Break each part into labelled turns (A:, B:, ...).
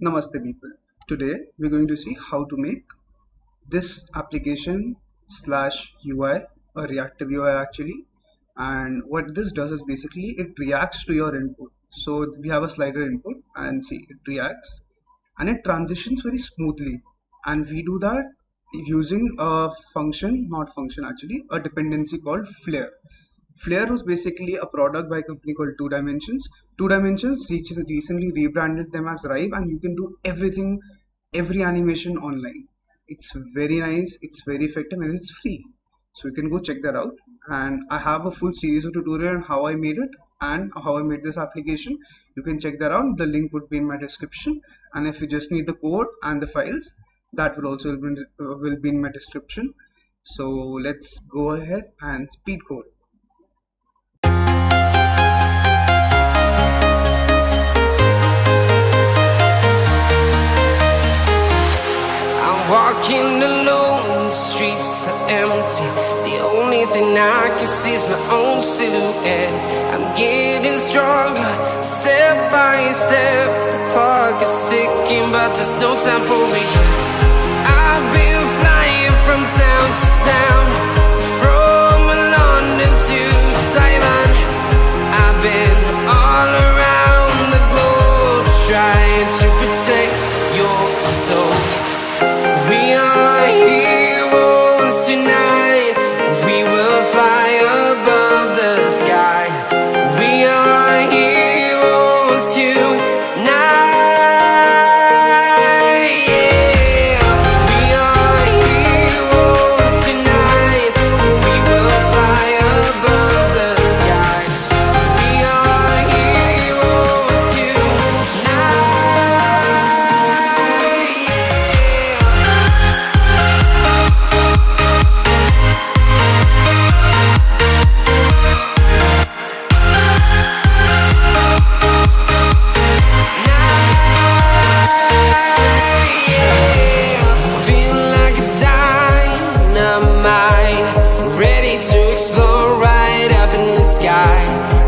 A: Namaste people. Today we're going to see how to make this application slash UI, a reactive UI actually. And what this does is basically it reacts to your input. So we have a slider input and see it reacts and it transitions very smoothly. And we do that using a function, not function actually, a dependency called Flare. Flare was basically a product by a company called 2Dimensions. 2Dimensions recently rebranded them as Rive, and you can do everything, every animation online. It's very nice, it's very effective, and it's free. So you can go check that out. And I have a full series of tutorial on how I made it and how I made this application. You can check that out. The link would be in my description. And if you just need the code and the files, that will also be in my description. So let's go ahead and speed code.
B: Walking alone, the streets are empty. The only thing I can see is my own silhouette. I'm getting stronger, step by step. The clock is ticking, but there's no time for regrets. I've been flying from town to town, from London to Taiwan. I've been all around the globe, trying to protect your soul. We are heroes tonight. We will fly above the sky. We are heroes tonight. Yeah. We are heroes tonight. We will fly above the sky. We are heroes tonight.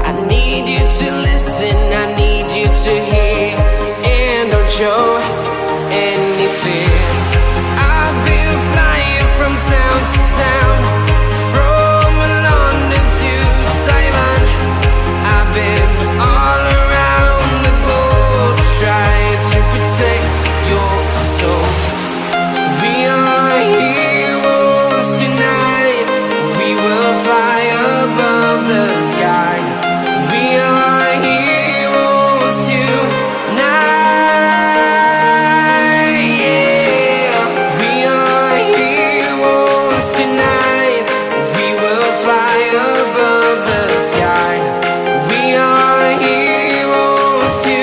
B: I need you to listen, I need you to hear, and don't show any fear. I've been flying from town to town, from London to Taiwan. I've been all around the globe, trying to protect your soul. We are heroes tonight. We will fly above the sky. We are heroes tonight. Yeah. We are heroes tonight. We will fly above the sky. We are heroes tonight.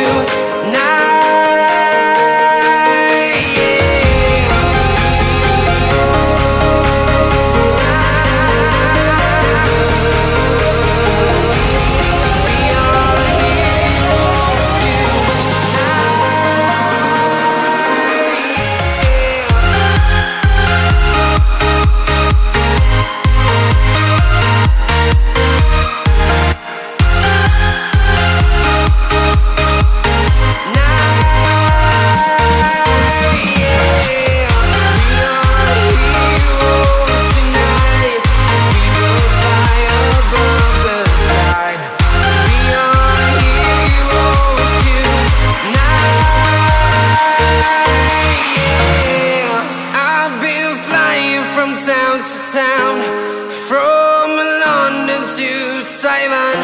B: Town to town, from London to Taiwan.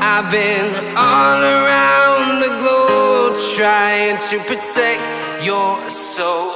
B: I've been all around the globe, trying to protect your soul.